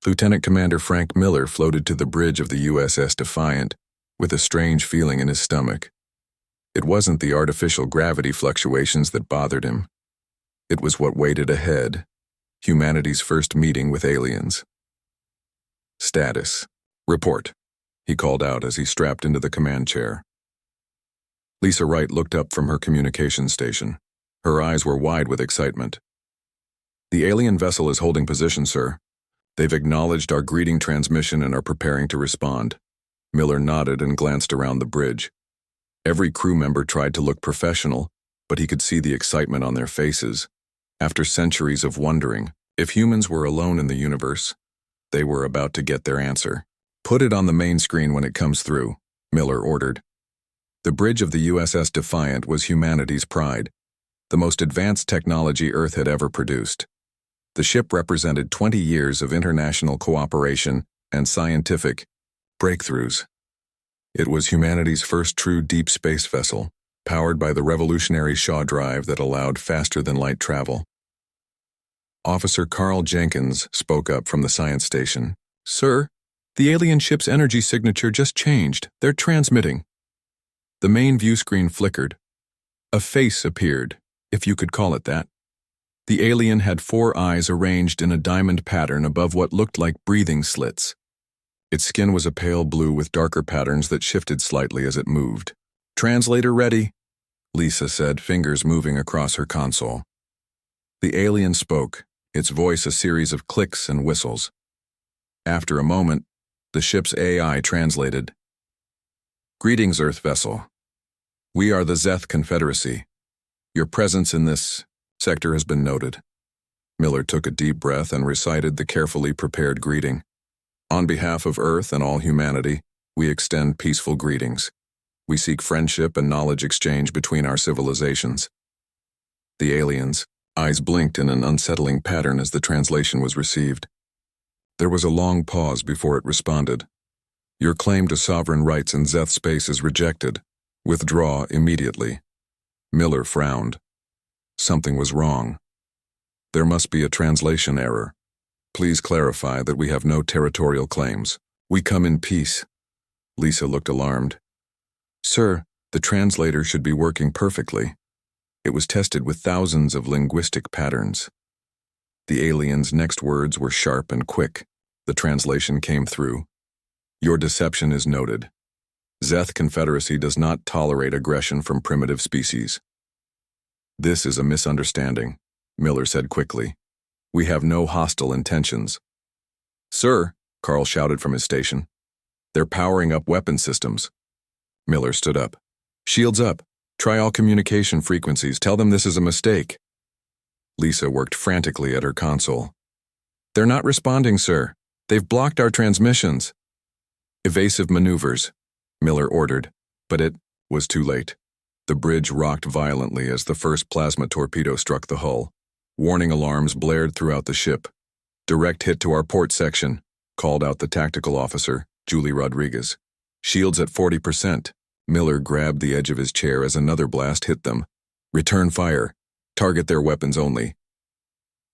Lieutenant Commander Frank Miller floated to the bridge of the USS Defiant with a strange feeling in his stomach. It wasn't the artificial gravity fluctuations that bothered him. It was what waited ahead, humanity's first meeting with aliens. Status. Report, he called out as he strapped into the command chair. Lisa Wright looked up from her communications station. Her eyes were wide with excitement. The alien vessel is holding position, sir. They've acknowledged our greeting transmission and are preparing to respond. Miller nodded and glanced around the bridge. Every crew member tried to look professional, but he could see the excitement on their faces. After centuries of wondering if humans were alone in the universe, they were about to get their answer. Put it on the main screen when it comes through, Miller ordered. The bridge of the USS Defiant was humanity's pride, the most advanced technology Earth had ever produced. The ship represented 20 years of international cooperation and scientific breakthroughs. It was humanity's first true deep space vessel, powered by the revolutionary Shaw drive that allowed faster-than-light travel. Officer Carl Jenkins spoke up from the science station. Sir, the alien ship's energy signature just changed. They're transmitting. The main view screen flickered. A face appeared, if you could call it that. The alien had 4 eyes arranged in a diamond pattern above what looked like breathing slits. Its skin was a pale blue with darker patterns that shifted slightly as it moved. Translator ready, Lisa said, fingers moving across her console. The alien spoke, its voice a series of clicks and whistles. After a moment, the ship's AI translated. Greetings, Earth vessel. We are the Zeth Confederacy. Your presence in this sector has been noted. Miller took a deep breath and recited the carefully prepared greeting. On behalf of Earth and all humanity, we extend peaceful greetings. We seek friendship and knowledge exchange between our civilizations. The aliens' eyes blinked in an unsettling pattern as the translation was received. There was a long pause before it responded. Your claim to sovereign rights in Zeth space is rejected. Withdraw immediately. Miller frowned. Something was wrong. There must be a translation error. Please clarify that we have no territorial claims. We come in peace. Lisa looked alarmed. Sir, the translator should be working perfectly. It was tested with thousands of linguistic patterns. The alien's next words were sharp and quick. The translation came through. Your deception is noted. Zeth Confederacy does not tolerate aggression from primitive species. This is a misunderstanding, Miller said quickly. We have no hostile intentions. Sir, Carl shouted from his station. They're powering up weapon systems. Miller stood up. Shields up. Try all communication frequencies. Tell them this is a mistake. Lisa worked frantically at her console. They're not responding, sir. They've blocked our transmissions. Evasive maneuvers, Miller ordered, but it was too late. The bridge rocked violently as the first plasma torpedo struck the hull. Warning alarms blared throughout the ship. Direct hit to our port section, called out the tactical officer, Julie Rodriguez. Shields at 40%. Miller grabbed the edge of his chair as another blast hit them. Return fire. Target their weapons only.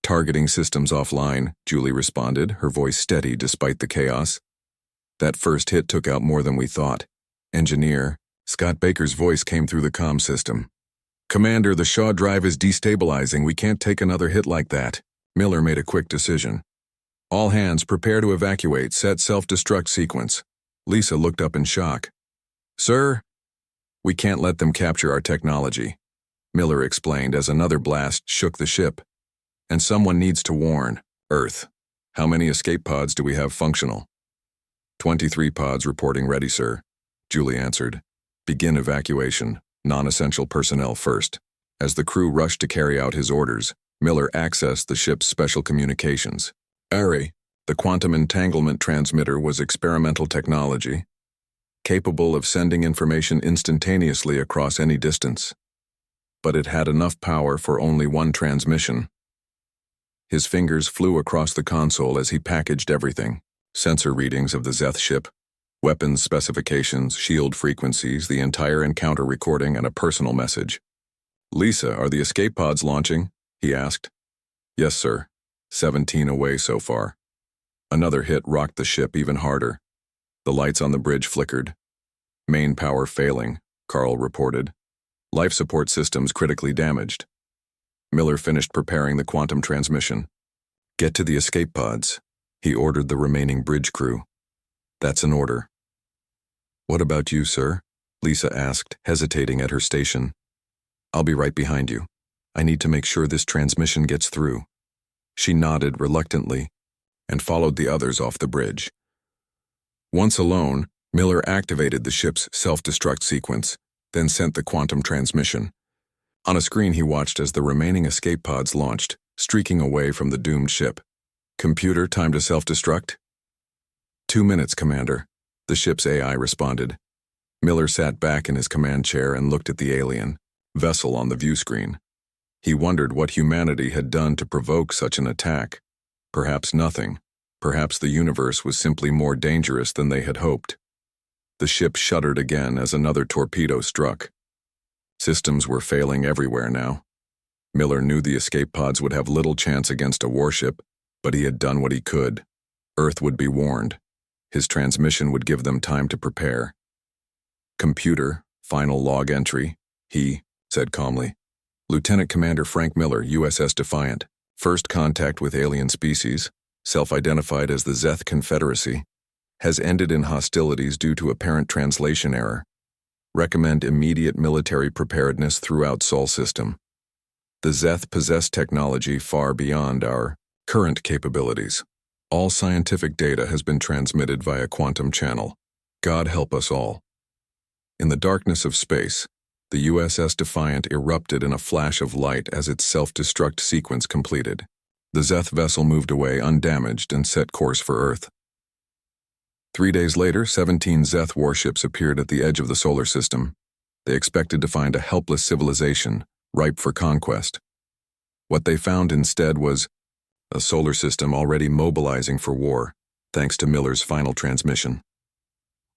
Targeting systems offline, Julie responded, her voice steady despite the chaos. That first hit took out more than we thought. Engineer, Scott Baker's voice came through the comm system. Commander, the Shaw drive is destabilizing. We can't take another hit like that. Miller made a quick decision. All hands prepare to evacuate. Set self-destruct sequence. Lisa looked up in shock. Sir, we can't let them capture our technology, Miller explained as another blast shook the ship. And someone needs to warn Earth. How many escape pods do we have functional? 23 pods reporting ready, sir, Julie answered. Begin evacuation. Non-essential personnel first. As the crew rushed to carry out his orders, Miller accessed the ship's special communications. ARRI, the quantum entanglement transmitter, was experimental technology, capable of sending information instantaneously across any distance. But it had enough power for only one transmission. His fingers flew across the console as he packaged everything. Sensor readings of the Zeth ship, weapons specifications, shield frequencies, the entire encounter recording, and a personal message. Lisa, are the escape pods launching? He asked. Yes, sir. 17 away so far. Another hit rocked the ship even harder. The lights on the bridge flickered. Main power failing, Carl reported. Life support systems critically damaged. Miller finished preparing the quantum transmission. Get to the escape pods, he ordered the remaining bridge crew. That's an order. What about you, sir? Lisa asked, hesitating at her station. I'll be right behind you. I need to make sure this transmission gets through. She nodded reluctantly and followed the others off the bridge. Once alone, Miller activated the ship's self-destruct sequence, then sent the quantum transmission. On a screen he watched as the remaining escape pods launched, streaking away from the doomed ship. Computer, time to self-destruct? 2 minutes, Commander, the ship's AI responded. Miller sat back in his command chair and looked at the alien vessel on the view screen. He wondered what humanity had done to provoke such an attack. Perhaps nothing. Perhaps the universe was simply more dangerous than they had hoped. The ship shuddered again as another torpedo struck. Systems were failing everywhere now. Miller knew the escape pods would have little chance against a warship, but he had done what he could. Earth would be warned. His transmission would give them time to prepare. Computer, final log entry, he said calmly. Lieutenant Commander Frank Miller, USS Defiant. First contact with alien species, self-identified as the Zeth Confederacy, has ended in hostilities due to apparent translation error. Recommend immediate military preparedness throughout Sol system. The Zeth possess technology far beyond our current capabilities. All scientific data has been transmitted via quantum channel. God help us all. In the darkness of space, the USS Defiant erupted in a flash of light as its self-destruct sequence completed. The Zeth vessel moved away undamaged and set course for Earth. 3 days later, 17 Zeth warships appeared at the edge of the solar system. They expected to find a helpless civilization, ripe for conquest. What they found instead was a solar system already mobilizing for war, thanks to Miller's final transmission.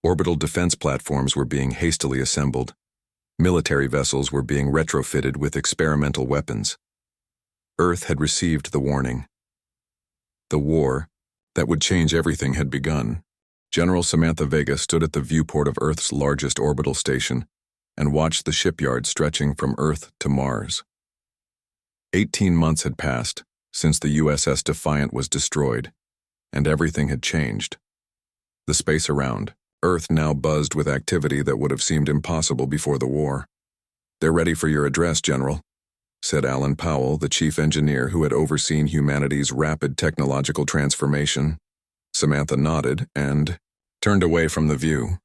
Orbital defense platforms were being hastily assembled. Military vessels were being retrofitted with experimental weapons. Earth had received the warning. The war that would change everything had begun. General Samantha Vega stood at the viewport of Earth's largest orbital station and watched the shipyard stretching from Earth to Mars. 18 months had passed since the USS Defiant was destroyed, and everything had changed. The space around Earth now buzzed with activity that would have seemed impossible before the war. "They're ready for your address, General," said Alan Powell, the chief engineer who had overseen humanity's rapid technological transformation. Samantha nodded and turned away from the view.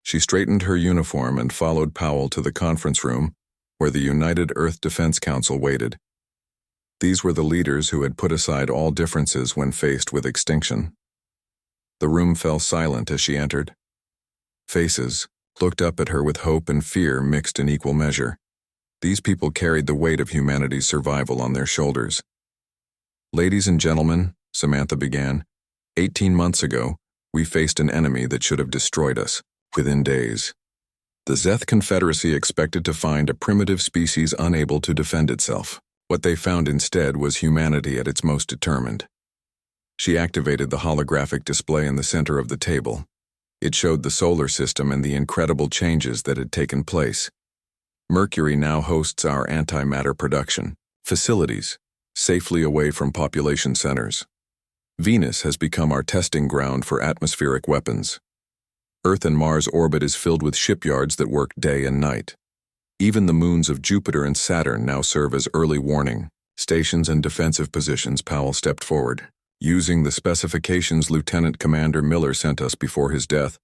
She straightened her uniform and followed Powell to the conference room where the United Earth Defense Council waited. These were the leaders who had put aside all differences when faced with extinction. The room fell silent as she entered. Faces looked up at her with hope and fear mixed in equal measure. These people carried the weight of humanity's survival on their shoulders. "Ladies and gentlemen," Samantha began, 18 months ago, we faced an enemy that should have destroyed us within days. The Zeth Confederacy expected to find a primitive species unable to defend itself. What they found instead was humanity at its most determined. She activated the holographic display in the center of the table. It showed the solar system and the incredible changes that had taken place. Mercury now hosts our antimatter production facilities, safely away from population centers. Venus has become our testing ground for atmospheric weapons. Earth and Mars orbit is filled with shipyards that work day and night. Even the moons of Jupiter and Saturn now serve as early warning stations and defensive positions. Powell stepped forward. "Using the specifications Lieutenant Commander Miller sent us before his death,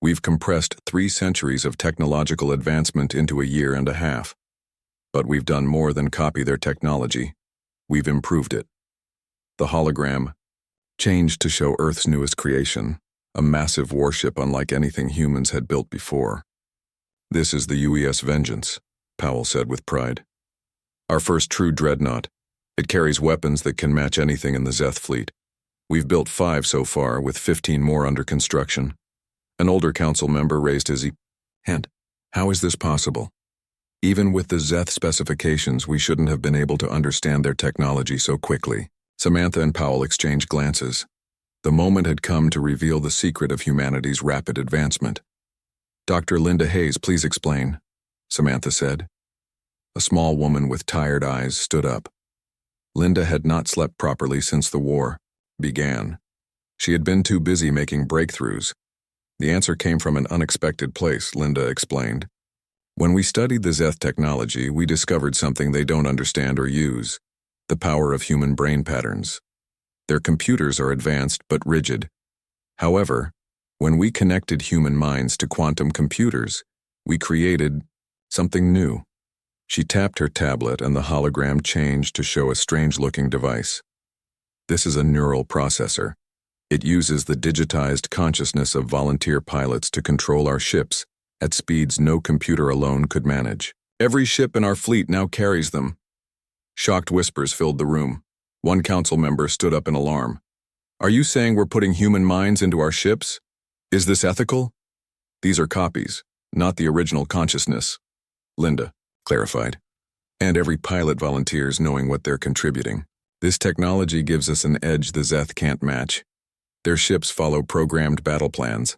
we've compressed 3 centuries of technological advancement into a year and a half. But we've done more than copy their technology. We've improved it." The hologram changed to show Earth's newest creation, a massive warship unlike anything humans had built before. "This is the UES Vengeance," Powell said with pride. "Our first true dreadnought. It carries weapons that can match anything in the Zeth fleet. We've built 5 so far, with 15 more under construction." An older council member raised his hand. "How is this possible? Even with the Zeth specifications, we shouldn't have been able to understand their technology so quickly." Samantha and Powell exchanged glances. The moment had come to reveal the secret of humanity's rapid advancement. "Dr. Linda Hayes, please explain," Samantha said. A small woman with tired eyes stood up. Linda had not slept properly since the war began. She had been too busy making breakthroughs. The answer came from an unexpected place, Linda explained. "When we studied the Zeth technology, we discovered something they don't understand or use: the power of human brain patterns. Their computers are advanced but rigid. However, when we connected human minds to quantum computers, we created something new." She tapped her tablet and the hologram changed to show a strange-looking device. "This is a neural processor. It uses the digitized consciousness of volunteer pilots to control our ships at speeds no computer alone could manage. Every ship in our fleet now carries them." Shocked whispers filled the room. One council member stood up in alarm. "Are you saying we're putting human minds into our ships? Is this ethical?" "These are copies, not the original consciousness," Linda clarified. "And every pilot volunteers knowing what they're contributing. This technology gives us an edge the Zeth can't match. Their ships follow programmed battle plans.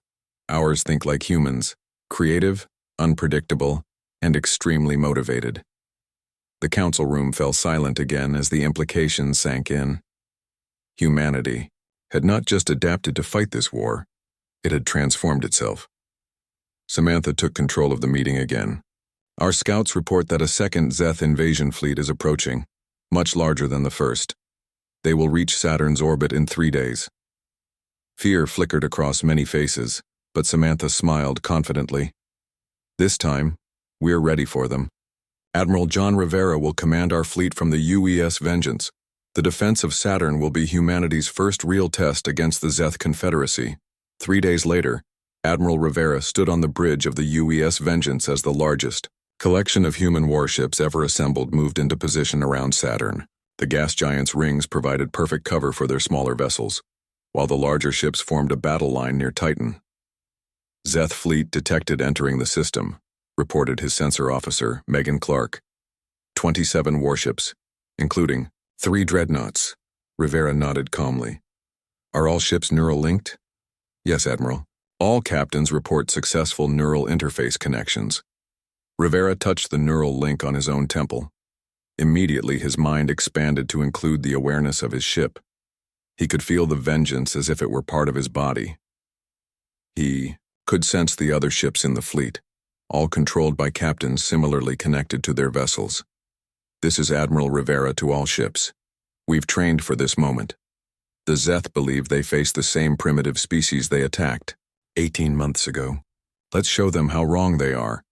Ours think like humans, creative, unpredictable, and extremely motivated." The council room fell silent again as the implications sank in. Humanity had not just adapted to fight this war, it had transformed itself. Samantha took control of the meeting again. "Our scouts report that a second Zeth invasion fleet is approaching, much larger than the first. They will reach Saturn's orbit in 3 days." Fear flickered across many faces, but Samantha smiled confidently. "This time, we're ready for them. Admiral John Rivera will command our fleet from the UES Vengeance. The defense of Saturn will be humanity's first real test against the Zeth Confederacy." 3 days later, Admiral Rivera stood on the bridge of the UES Vengeance as the largest collection of human warships ever assembled moved into position around Saturn. The gas giant's rings provided perfect cover for their smaller vessels, while the larger ships formed a battle line near Titan. "Zeth fleet detected entering the system," reported his sensor officer, Megan Clark. 27 warships, including 3 dreadnoughts. Rivera nodded calmly. "Are all ships neural linked?" "Yes, Admiral. All captains report successful neural interface connections." Rivera touched the neural link on his own temple. Immediately, his mind expanded to include the awareness of his ship. He could feel the vengeance as if it were part of his body. He could sense the other ships in the fleet, all controlled by captains similarly connected to their vessels. "This is Admiral Rivera to all ships. We've trained for this moment. The Zeth believe they face the same primitive species they attacked 18 months ago. Let's show them how wrong they are."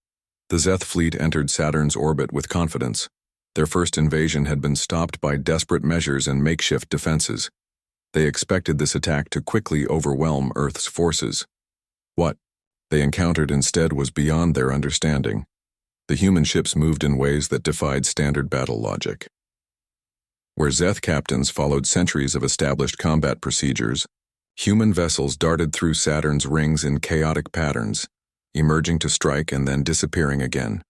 The Zeth fleet entered Saturn's orbit with confidence. Their first invasion had been stopped by desperate measures and makeshift defenses. They expected this attack to quickly overwhelm Earth's forces. What they encountered instead was beyond their understanding. The human ships moved in ways that defied standard battle logic. Where Zeth captains followed centuries of established combat procedures, human vessels darted through Saturn's rings in chaotic patterns, emerging to strike and then disappearing again.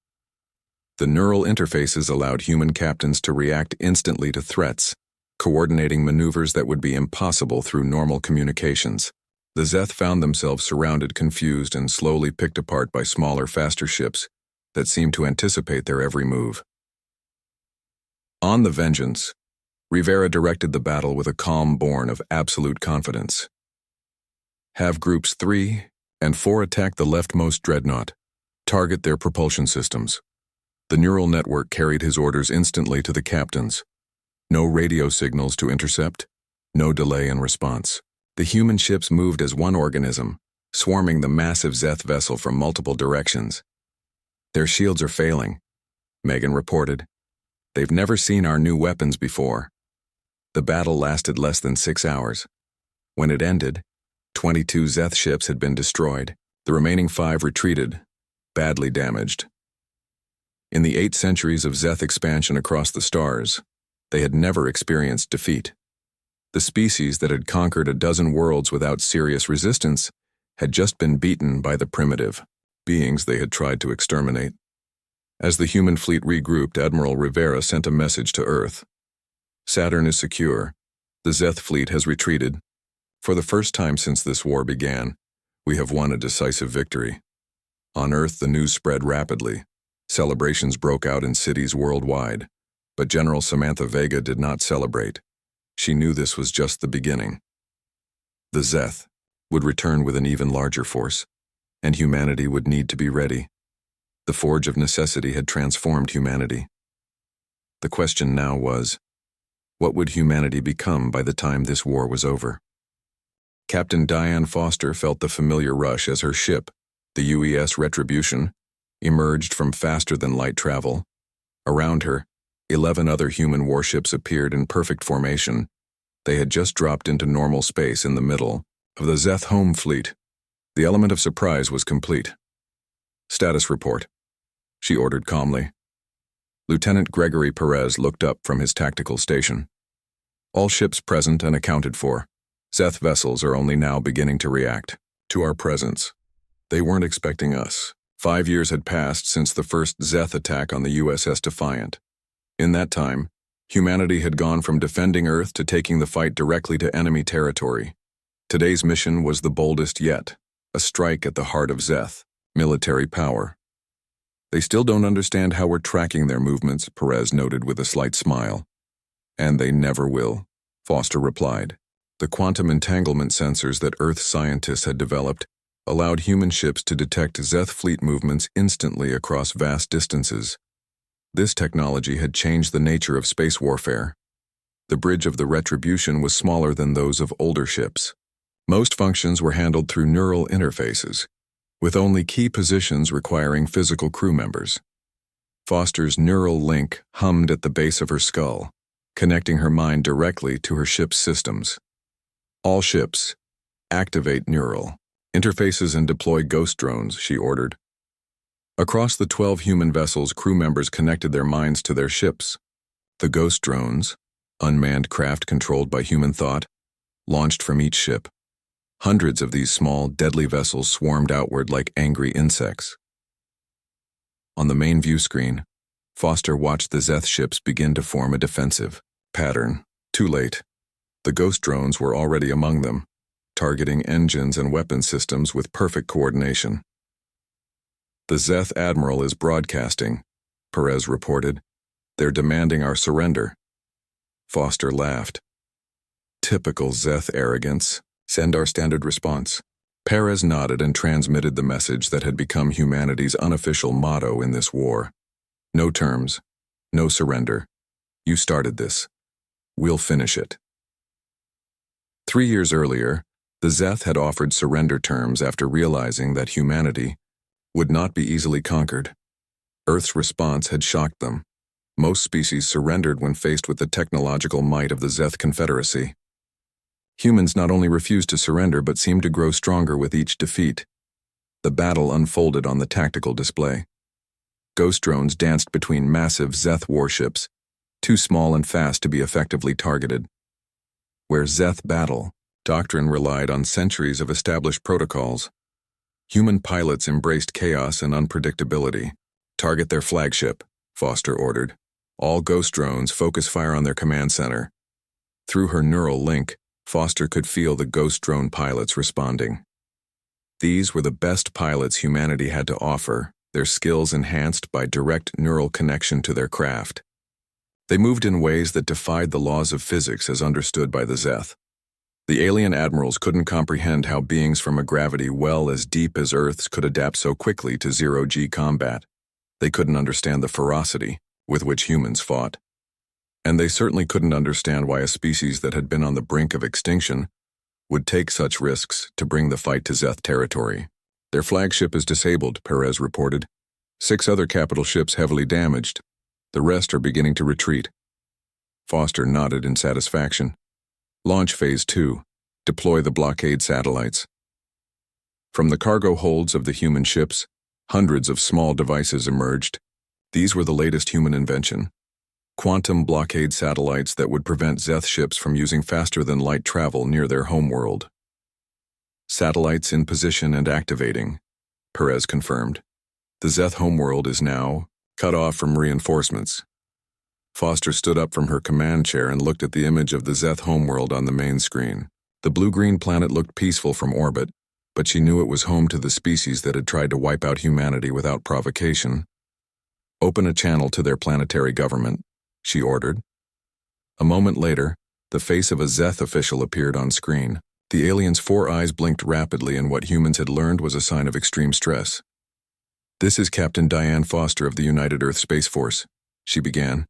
The neural interfaces allowed human captains to react instantly to threats, coordinating maneuvers that would be impossible through normal communications. The Zeth found themselves surrounded, confused, and slowly picked apart by smaller, faster ships that seemed to anticipate their every move. On the Vengeance, Rivera directed the battle with a calm born of absolute confidence. "Have groups 3 and 4 attack the leftmost dreadnought. Target their propulsion systems." The neural network carried his orders instantly to the captains. No radio signals to intercept, no delay in response. The human ships moved as one organism, swarming the massive Zeth vessel from multiple directions. "Their shields are failing," Megan reported. "They've never seen our new weapons before." The battle lasted less than 6 hours. When it ended, 22 Zeth ships had been destroyed. The remaining 5 retreated, badly damaged. In the 8 centuries of Zeth expansion across the stars, they had never experienced defeat. The species that had conquered a dozen worlds without serious resistance had just been beaten by the primitive beings they had tried to exterminate. As the human fleet regrouped, Admiral Rivera sent a message to Earth. "Saturn is secure. The Zeth fleet has retreated. For the first time since this war began, we have won a decisive victory. On Earth, the news spread rapidly. Celebrations broke out in cities worldwide, but General Samantha Vega did not celebrate. She knew this was just the beginning. The Zeth would return with an even larger force, and humanity would need to be ready. The forge of necessity had transformed humanity. The question now was, what would humanity become by the time this war was over? Captain Diane Foster felt the familiar rush as her ship, the UES Retribution, emerged from faster-than-light travel. Around her, 11 other human warships appeared in perfect formation. They had just dropped into normal space in the middle of the Zeth home fleet. The element of surprise was complete. "Status report," she ordered calmly. Lieutenant Gregory Perez looked up from his tactical station. "All ships present and accounted for. Zeth vessels are only now beginning to react to our presence. They weren't expecting us. 5 years had passed since the first Zeth attack on the USS Defiant. In that time, humanity had gone from defending Earth to taking the fight directly to enemy territory. Today's mission was the boldest yet, a strike at the heart of Zeth, military power. They still don't understand how we're tracking their movements," Perez noted with a slight smile. "And they never will," Foster replied. The quantum entanglement sensors that Earth scientists had developed allowed human ships to detect Zeth fleet movements instantly across vast distances. This technology had changed the nature of space warfare. The bridge of the Retribution was smaller than those of older ships. Most functions were handled through neural interfaces, with only key positions requiring physical crew members. Foster's neural link hummed at the base of her skull, connecting her mind directly to her ship's systems. "All ships, activate neural interfaces and deploy ghost drones," she ordered. Across the 12 human vessels, crew members connected their minds to their ships. The ghost drones, unmanned craft controlled by human thought, launched from each ship. Hundreds of these small, deadly vessels swarmed outward like angry insects. On the main view screen, Foster watched the Zeth ships begin to form a defensive pattern. Too late. The ghost drones were already among them, targeting engines and weapon systems with perfect coordination. "The Zeth Admiral is broadcasting," Perez reported. "They're demanding our surrender." Foster laughed. "Typical Zeth arrogance. Send our standard response." Perez nodded and transmitted the message that had become humanity's unofficial motto in this war. "No terms, no surrender. You started this. We'll finish it." 3 years earlier, the Zeth had offered surrender terms after realizing that humanity would not be easily conquered. Earth's response had shocked them. Most species surrendered when faced with the technological might of the Zeth Confederacy. Humans not only refused to surrender but seemed to grow stronger with each defeat. The battle unfolded on the tactical display. Ghost drones danced between massive Zeth warships, too small and fast to be effectively targeted. Where Zeth battle, doctrine relied on centuries of established protocols. Human pilots embraced chaos and unpredictability. "Target their flagship," Foster ordered. "All ghost drones focus fire on their command center." Through her neural link, Foster could feel the ghost drone pilots responding. These were the best pilots humanity had to offer, their skills enhanced by direct neural connection to their craft. They moved in ways that defied the laws of physics as understood by the Zeth. The alien admirals couldn't comprehend how beings from a gravity well as deep as Earth's could adapt so quickly to zero-G combat. They couldn't understand the ferocity with which humans fought. And they certainly couldn't understand why a species that had been on the brink of extinction would take such risks to bring the fight to Zeth territory. "Their flagship is disabled," Perez reported. 6 other capital ships heavily damaged. The rest are beginning to retreat. Foster nodded in satisfaction. "Launch Phase 2. Deploy the blockade satellites." From the cargo holds of the human ships, hundreds of small devices emerged. These were the latest human invention. Quantum blockade satellites that would prevent Zeth ships from using faster-than-light travel near their homeworld. "Satellites in position and activating," Perez confirmed. "The Zeth homeworld is now cut off from reinforcements." Foster stood up from her command chair and looked at the image of the Zeth homeworld on the main screen. The blue-green planet looked peaceful from orbit, but she knew it was home to the species that had tried to wipe out humanity without provocation. "Open a channel to their planetary government," she ordered. A moment later, the face of a Zeth official appeared on screen. The alien's 4 eyes blinked rapidly in what humans had learned was a sign of extreme stress. "This is Captain Diane Foster of the United Earth Space Force," she began.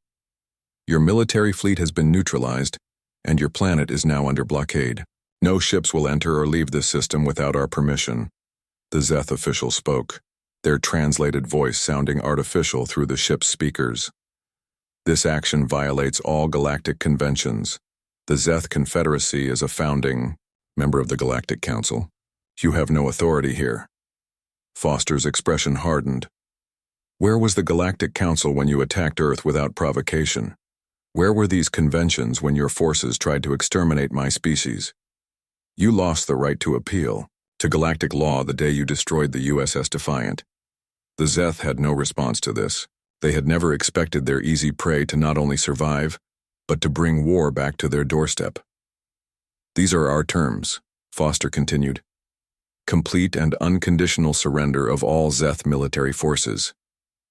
"Your military fleet has been neutralized, and your planet is now under blockade. No ships will enter or leave this system without our permission." The Zeth official spoke, their translated voice sounding artificial through the ship's speakers. "This action violates all galactic conventions. The Zeth Confederacy is a founding member of the Galactic Council. You have no authority here." Foster's expression hardened. "Where was the Galactic Council when you attacked Earth without provocation? Where were these conventions when your forces tried to exterminate my species? You lost the right to appeal to galactic law the day you destroyed the USS Defiant." The Zeth had no response to this. They had never expected their easy prey to not only survive, but to bring war back to their doorstep. "These are our terms," Foster continued. "Complete and unconditional surrender of all Zeth military forces.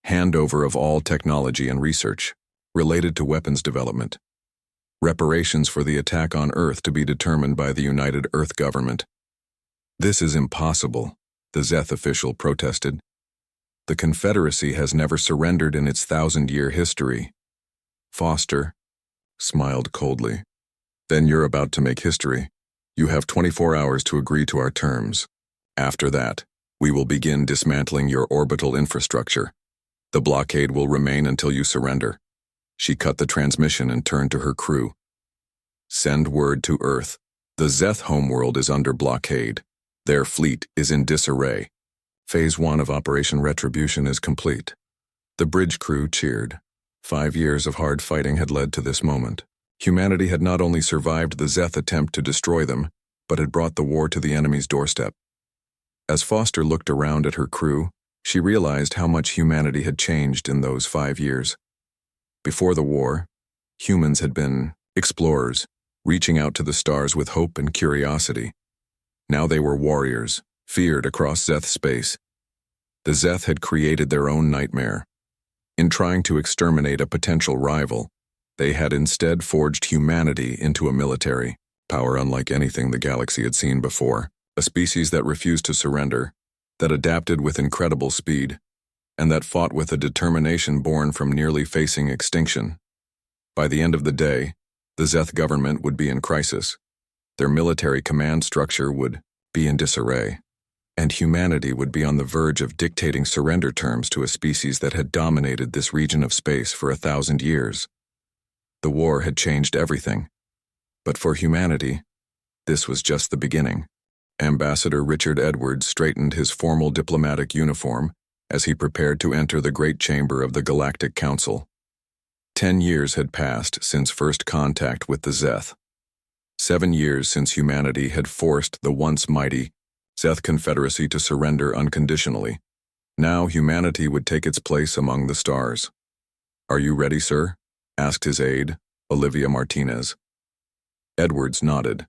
Handover of all technology and research related to weapons development. Reparations for the attack on Earth to be determined by the United Earth government." "This is impossible," the Zeth official protested. "The Confederacy has never surrendered in its 1,000-year history." Foster smiled coldly. "Then you're about to make history. You have 24 hours to agree to our terms. After that, we will begin dismantling your orbital infrastructure. The blockade will remain until you surrender." She cut the transmission and turned to her crew. "Send word to Earth. The Zeth homeworld is under blockade. Their fleet is in disarray. Phase 1 of Operation Retribution is complete." The bridge crew cheered. 5 years of hard fighting had led to this moment. Humanity had not only survived the Zeth attempt to destroy them, but had brought the war to the enemy's doorstep. As Foster looked around at her crew, she realized how much humanity had changed in those 5 years. Before the war, humans had been explorers, reaching out to the stars with hope and curiosity. Now they were warriors, feared across Zeth space. The Zeth had created their own nightmare. In trying to exterminate a potential rival, they had instead forged humanity into a military power unlike anything the galaxy had seen before, a species that refused to surrender, that adapted with incredible speed, and that fought with a determination born from nearly facing extinction. By the end of the day, the Zeth government would be in crisis. Their military command structure would be in disarray, and humanity would be on the verge of dictating surrender terms to a species that had dominated this region of space for 1,000 years. The war had changed everything. But for humanity, this was just the beginning. Ambassador Richard Edwards straightened his formal diplomatic uniform as he prepared to enter the great chamber of the Galactic Council. 10 years had passed since first contact with the Zeth. 7 years since humanity had forced the once mighty Zeth Confederacy to surrender unconditionally. Now humanity would take its place among the stars. "Are you ready, sir?" asked his aide, Olivia Martinez. Edwards nodded.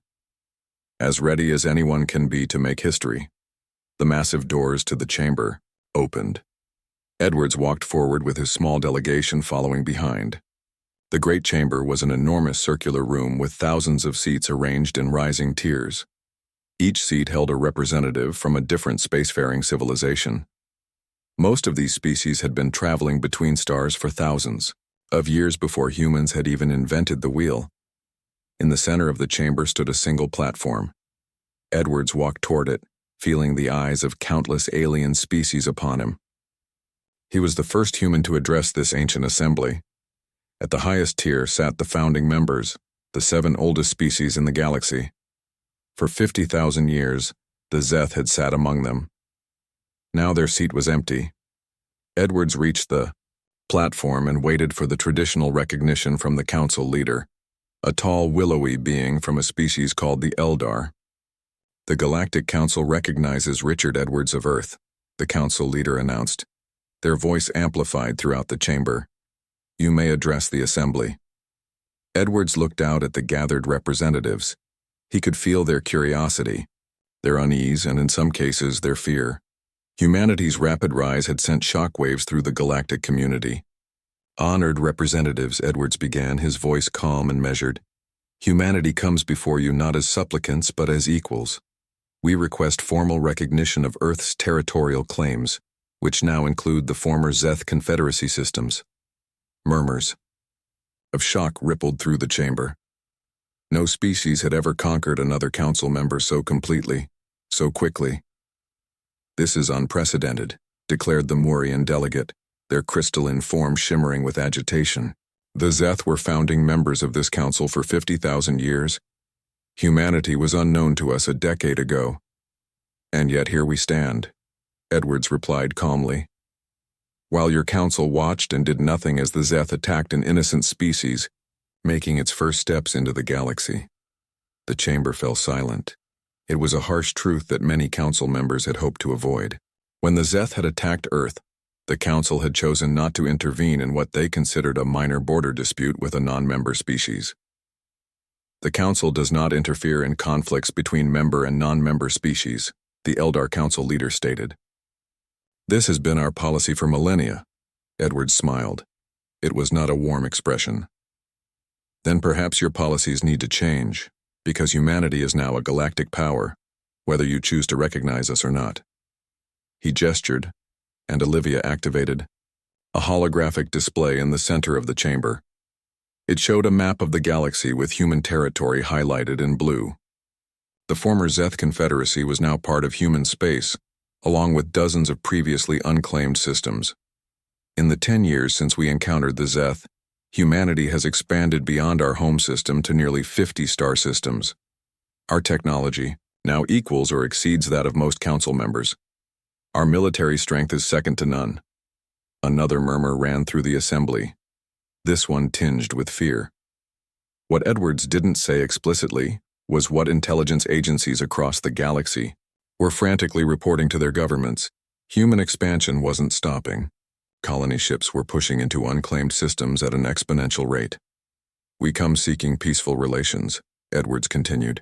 "As ready as anyone can be to make history." The massive doors to the chamber opened. Edwards walked forward with his small delegation following behind. The great chamber was an enormous circular room with thousands of seats arranged in rising tiers. Each seat held a representative from a different spacefaring civilization. Most of these species had been traveling between stars for thousands of years before humans had even invented the wheel. In the center of the chamber stood a single platform. Edwards walked toward it, feeling the eyes of countless alien species upon him. He was the first human to address this ancient assembly. At the highest tier sat the founding members, the 7 oldest species in the galaxy. For 50,000 years, the Zeth had sat among them. Now their seat was empty. Edwards reached the platform and waited for the traditional recognition from the council leader, a tall, willowy being from a species called the Eldar. "The Galactic Council recognizes Richard Edwards of Earth," the council leader announced, their voice amplified throughout the chamber. "You may address the assembly." Edwards looked out at the gathered representatives. He could feel their curiosity, their unease, and in some cases, their fear. Humanity's rapid rise had sent shockwaves through the galactic community. "Honored representatives," Edwards began, his voice calm and measured. "Humanity comes before you not as supplicants but as equals. We request formal recognition of Earth's territorial claims, which now include the former Zeth Confederacy systems." Murmurs of shock rippled through the chamber. No species had ever conquered another council member so completely, so quickly. "This is unprecedented," declared the Moorian delegate, their crystalline form shimmering with agitation. "The Zeth were founding members of this council for 50,000 years. Humanity was unknown to us a decade ago. And yet here we stand," Edwards replied calmly. "While your council watched and did nothing as the Zeth attacked an innocent species, making its first steps into the galaxy." The chamber fell silent. It was a harsh truth that many council members had hoped to avoid. When the Zeth had attacked Earth, the council had chosen not to intervene in what they considered a minor border dispute with a non-member species. "The council does not interfere in conflicts between member and non-member species," the Eldar Council leader stated. "This has been our policy for millennia," Edwards smiled. It was not a warm expression. "Then perhaps your policies need to change, because humanity is now a galactic power, whether you choose to recognize us or not." He gestured, and Olivia activated a holographic display in the center of the chamber. It showed a map of the galaxy with human territory highlighted in blue. The former Zeth Confederacy was now part of human space, along with dozens of previously unclaimed systems. In the 10 years since we encountered the Zeth, humanity has expanded beyond our home system to nearly 50 star systems. Our technology now equals or exceeds that of most council members. Our military strength is second to none. Another murmur ran through the assembly, this one tinged with fear. What Edwards didn't say explicitly was what intelligence agencies across the galaxy were frantically reporting to their governments. Human expansion wasn't stopping. Colony ships were pushing into unclaimed systems at an exponential rate. "We come seeking peaceful relations," Edwards continued.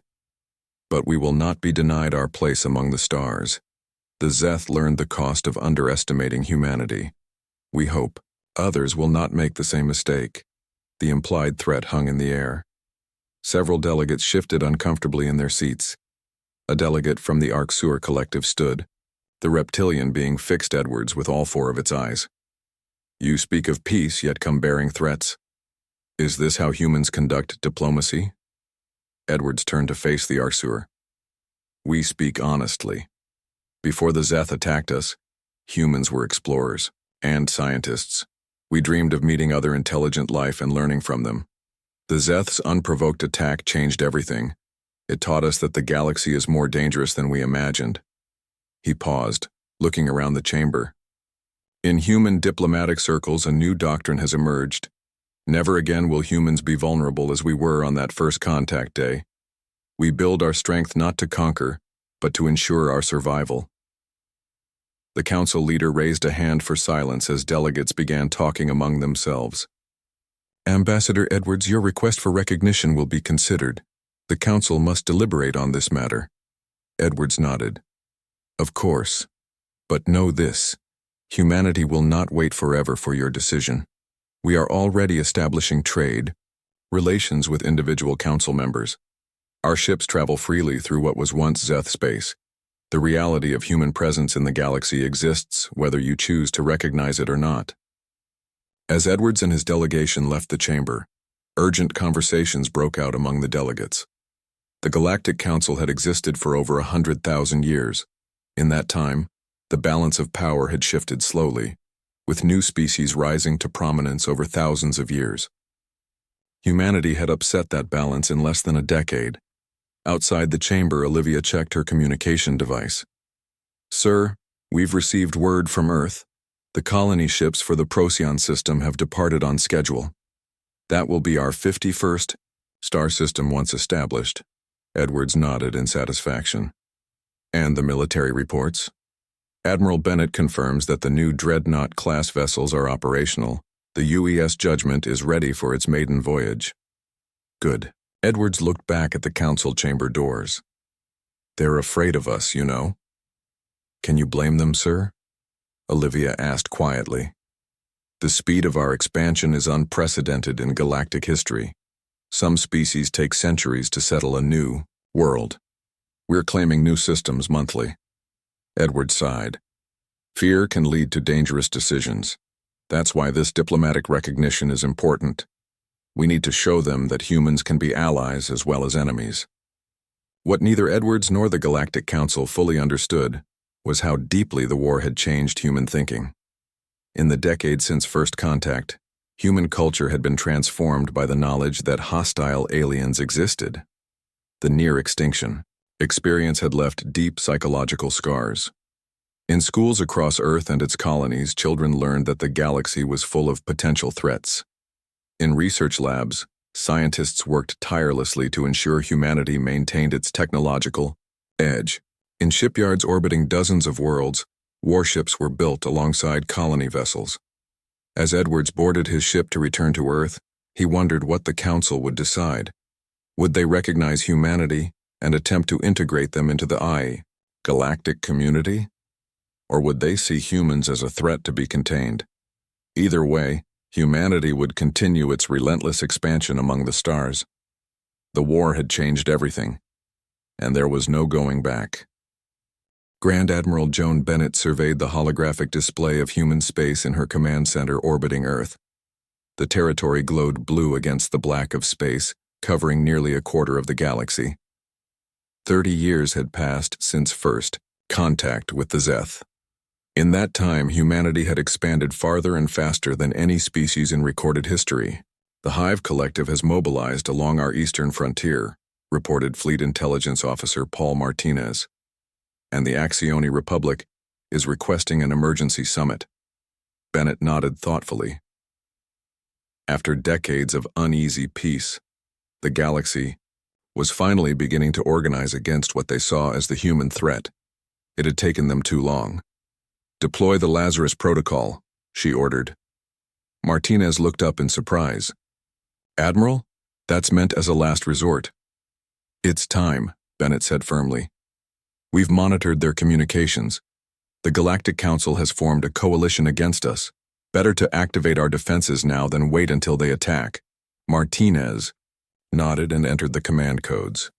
"But we will not be denied our place among the stars. The Zeth learned the cost of underestimating humanity. We hope others will not make the same mistake." The implied threat hung in the air. Several delegates shifted uncomfortably in their seats. A delegate from the Arksur collective stood, the reptilian being fixed Edwards with all four of its eyes. "You speak of peace, yet come bearing threats. Is this how humans conduct diplomacy?" Edwards turned to face the Arksur. "We speak honestly. Before the Zeth attacked us, humans were explorers and scientists. We dreamed of meeting other intelligent life and learning from them. The Zeth's unprovoked attack changed everything. It taught us that the galaxy is more dangerous than we imagined." He paused, looking around the chamber. "In human diplomatic circles, a new doctrine has emerged. Never again will humans be vulnerable as we were on that first contact day. We build our strength not to conquer, but to ensure our survival." The council leader raised a hand for silence as delegates began talking among themselves. "Ambassador Edwards, your request for recognition will be considered. The council must deliberate on this matter." Edwards nodded. "Of course. But know this. Humanity will not wait forever for your decision. We are already establishing trade, relations with individual council members. Our ships travel freely through what was once Zeth space. The reality of human presence in the galaxy exists whether you choose to recognize it or not." As Edwards and his delegation left the chamber, urgent conversations broke out among the delegates. The Galactic Council had existed for over 100,000 years. In that time, the balance of power had shifted slowly, with new species rising to prominence over thousands of years. Humanity had upset that balance in less than a decade. Outside the chamber, Olivia checked her communication device. "Sir, we've received word from Earth. The colony ships for the Procyon system have departed on schedule. That will be our 51st star system once established." Edwards nodded in satisfaction. "And the military reports?" "Admiral Bennett confirms that the new Dreadnought-class vessels are operational. The UES Judgment is ready for its maiden voyage." "Good." Edwards looked back at the council chamber doors. "They're afraid of us, you know." "Can you blame them, sir?" Olivia asked quietly. "The speed of our expansion is unprecedented in galactic history. Some species take centuries to settle a new world. We're claiming new systems monthly." Edwards sighed. "Fear can lead to dangerous decisions. That's why this diplomatic recognition is important. We need to show them that humans can be allies as well as enemies." What neither Edwards nor the Galactic Council fully understood was how deeply the war had changed human thinking. In the decades since first contact, human culture had been transformed by the knowledge that hostile aliens existed. The near extinction experience had left deep psychological scars. In schools across Earth and its colonies, children learned that the galaxy was full of potential threats. In research labs, scientists worked tirelessly to ensure humanity maintained its technological edge. In shipyards orbiting dozens of worlds, warships were built alongside colony vessels. As Edwards boarded his ship to return to Earth, he wondered what the Council would decide. Would they recognize humanity and attempt to integrate them into the galactic community? Or would they see humans as a threat to be contained? Either way, humanity would continue its relentless expansion among the stars. The war had changed everything, and there was no going back. Grand Admiral Joan Bennett surveyed the holographic display of human space in her command center orbiting Earth. The territory glowed blue against the black of space, covering nearly a quarter of the galaxy. 30 years had passed since first contact with the Zeth. In that time, humanity had expanded farther and faster than any species in recorded history. "The Hive Collective has mobilized along our eastern frontier," reported Fleet Intelligence Officer Paul Martinez. "And the Axioni Republic is requesting an emergency summit." Bennett nodded thoughtfully. After decades of uneasy peace, the galaxy was finally beginning to organize against what they saw as the human threat. It had taken them too long. "Deploy the Lazarus Protocol," she ordered. Martinez looked up in surprise. "Admiral, that's meant as a last resort." "It's time," Bennett said firmly. "We've monitored their communications. The Galactic Council has formed a coalition against us. Better to activate our defenses now than wait until they attack." Martinez nodded and entered the command codes.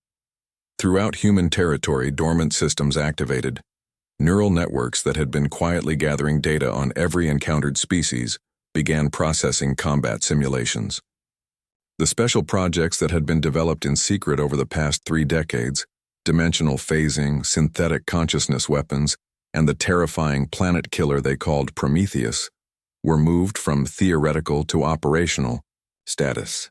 Throughout human territory, dormant systems activated. Neural networks that had been quietly gathering data on every encountered species began processing combat simulations. The special projects that had been developed in secret over the past 3 decades, dimensional phasing, synthetic consciousness weapons, and the terrifying planet killer they called Prometheus, were moved from theoretical to operational status.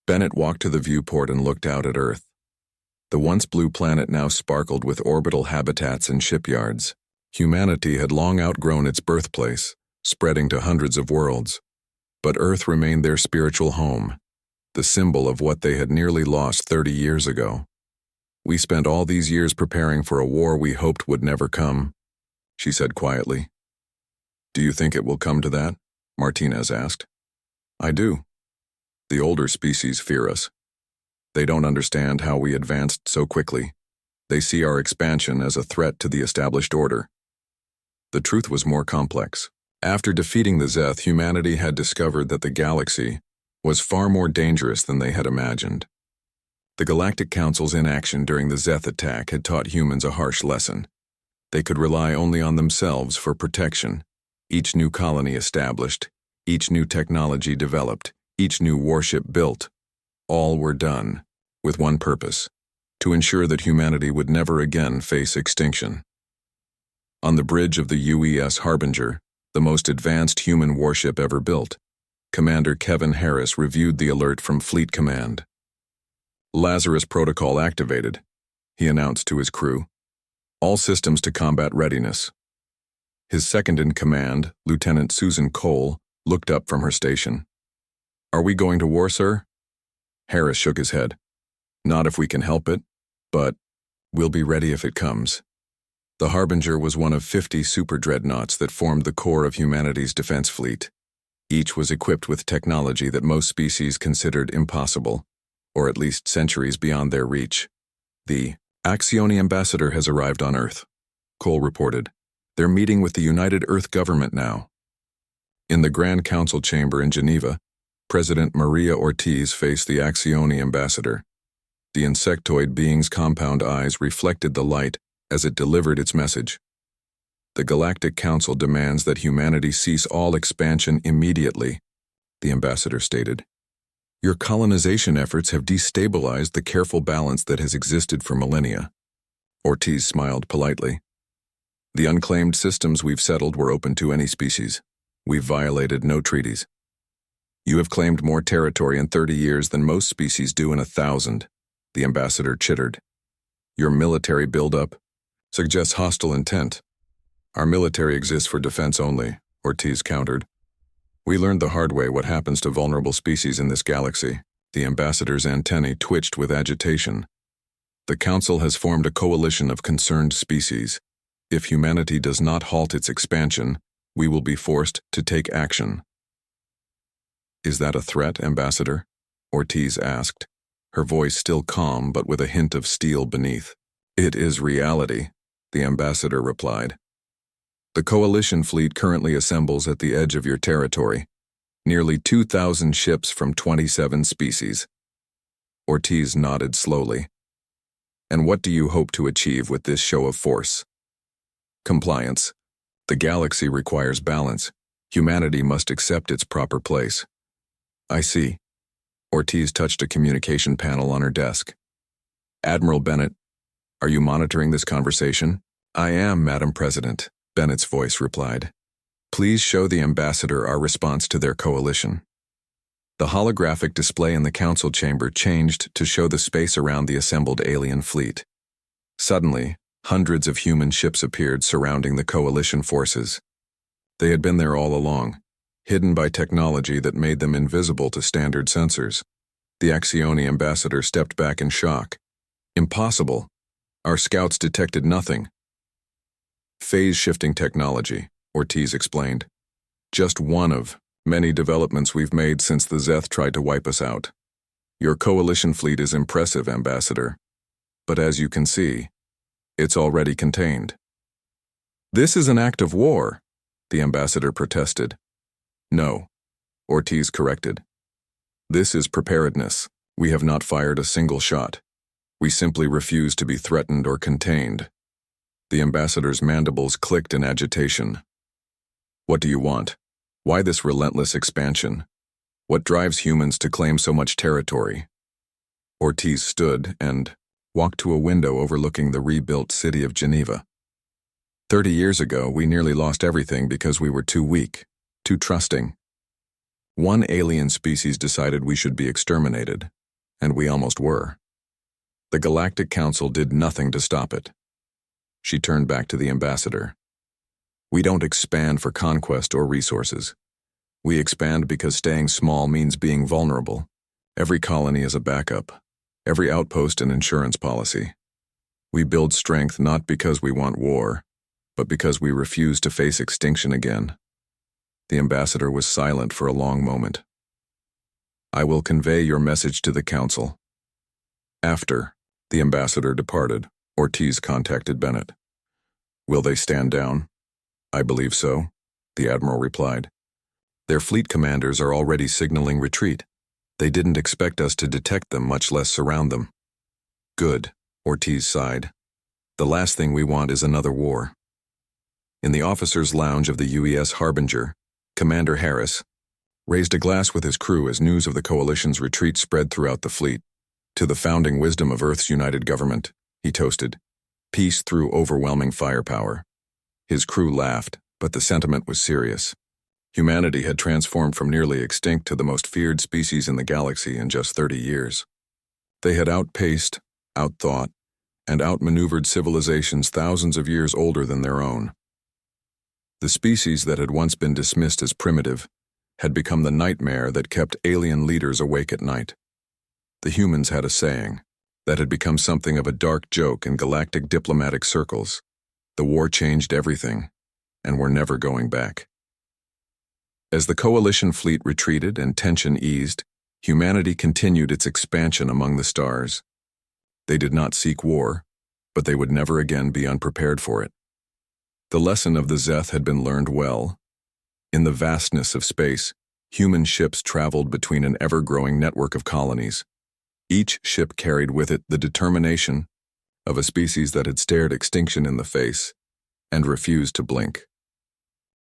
Bennett walked to the viewport and looked out at Earth. The once blue planet now sparkled with orbital habitats and shipyards. Humanity had long outgrown its birthplace, spreading to hundreds of worlds. But Earth remained their spiritual home, the symbol of what they had nearly lost 30 years ago. "We spent all these years preparing for a war we hoped would never come," she said quietly. "Do you think it will come to that?" Martinez asked. "I do. The older species fear us. They don't understand how we advanced so quickly. They see our expansion as a threat to the established order." The truth was more complex. After defeating the Zeth, humanity had discovered that the galaxy was far more dangerous than they had imagined. The Galactic Council's inaction during the Zeth attack had taught humans a harsh lesson. They could rely only on themselves for protection. Each new colony established, each new technology developed, each new warship built, all were done with one purpose: to ensure that humanity would never again face extinction. On the bridge of the UES Harbinger, the most advanced human warship ever built, Commander Kevin Harris reviewed the alert from Fleet Command. "Lazarus Protocol activated," he announced to his crew. "All systems to combat readiness." His second-in-command, Lieutenant Susan Cole, looked up from her station. "Are we going to war, sir?" Harris shook his head. "Not if we can help it, but we'll be ready if it comes." The Harbinger was one of 50 super dreadnoughts that formed the core of humanity's defense fleet. Each was equipped with technology that most species considered impossible, or at least centuries beyond their reach. The Axioni ambassador has arrived on Earth, Cole reported. They're meeting with the United Earth government now. In the Grand Council chamber in Geneva, President Maria Ortiz faced the Axioni ambassador. The insectoid being's compound eyes reflected the light as it delivered its message. The Galactic Council demands that humanity cease all expansion immediately, the ambassador stated. Your colonization efforts have destabilized the careful balance that has existed for millennia. Ortiz smiled politely. The unclaimed systems we've settled were open to any species. We've violated no treaties. You have claimed more territory in 30 years than most species do in 1,000, the ambassador chittered. Your military buildup suggests hostile intent. Our military exists for defense only, Ortiz countered. We learned the hard way what happens to vulnerable species in this galaxy. The ambassador's antennae twitched with agitation. The Council has formed a coalition of concerned species. If humanity does not halt its expansion, we will be forced to take action. Is that a threat, Ambassador? Ortiz asked, her voice still calm but with a hint of steel beneath. It is reality, the ambassador replied. The coalition fleet currently assembles at the edge of your territory, nearly 2,000 ships from 27 species. Ortiz nodded slowly. And what do you hope to achieve with this show of force? Compliance. The galaxy requires balance. Humanity must accept its proper place. I see. Ortiz touched a communication panel on her desk. Admiral Bennett, are you monitoring this conversation? I am, Madam President, Bennett's voice replied. Please show the ambassador our response to their coalition. The holographic display in the council chamber changed to show the space around the assembled alien fleet. Suddenly, hundreds of human ships appeared surrounding the coalition forces. They had been there all along, hidden by technology that made them invisible to standard sensors. The Axioni ambassador stepped back in shock. Impossible. Our scouts detected nothing. Phase-shifting technology, Ortiz explained. Just one of many developments we've made since the Zeth tried to wipe us out. Your coalition fleet is impressive, Ambassador. But as you can see, it's already contained. This is an act of war, the ambassador protested. No, Ortiz corrected. This is preparedness. We have not fired a single shot. We simply refuse to be threatened or contained. The ambassador's mandibles clicked in agitation. What do you want? Why this relentless expansion? What drives humans to claim so much territory? Ortiz stood and walked to a window overlooking the rebuilt city of Geneva. 30 years ago, we nearly lost everything because we were too weak, too trusting. One alien species decided we should be exterminated, and we almost were. The Galactic Council did nothing to stop it. She turned back to the ambassador. We don't expand for conquest or resources. We expand because staying small means being vulnerable. Every colony is a backup. Every outpost an insurance policy. We build strength not because we want war, but because we refuse to face extinction again. The ambassador was silent for a long moment. I will convey your message to the council. After the ambassador departed, Ortiz contacted Bennett. Will they stand down? I believe so, the admiral replied. Their fleet commanders are already signaling retreat. They didn't expect us to detect them, much less surround them. Good, Ortiz sighed. The last thing we want is another war. In the officers' lounge of the UES Harbinger, Commander Harris raised a glass with his crew as news of the coalition's retreat spread throughout the fleet. To the founding wisdom of Earth's united government, he toasted, peace through overwhelming firepower. His crew laughed, but the sentiment was serious. Humanity had transformed from nearly extinct to the most feared species in the galaxy in just 30 years. They had outpaced, outthought, and outmaneuvered civilizations thousands of years older than their own. The species that had once been dismissed as primitive had become the nightmare that kept alien leaders awake at night. The humans had a saying that had become something of a dark joke in galactic diplomatic circles. The war changed everything, and we're never going back. As the coalition fleet retreated and tension eased, humanity continued its expansion among the stars. They did not seek war, but they would never again be unprepared for it. The lesson of the Zeth had been learned well. In the vastness of space, human ships traveled between an ever-growing network of colonies. Each ship carried with it the determination of a species that had stared extinction in the face and refused to blink.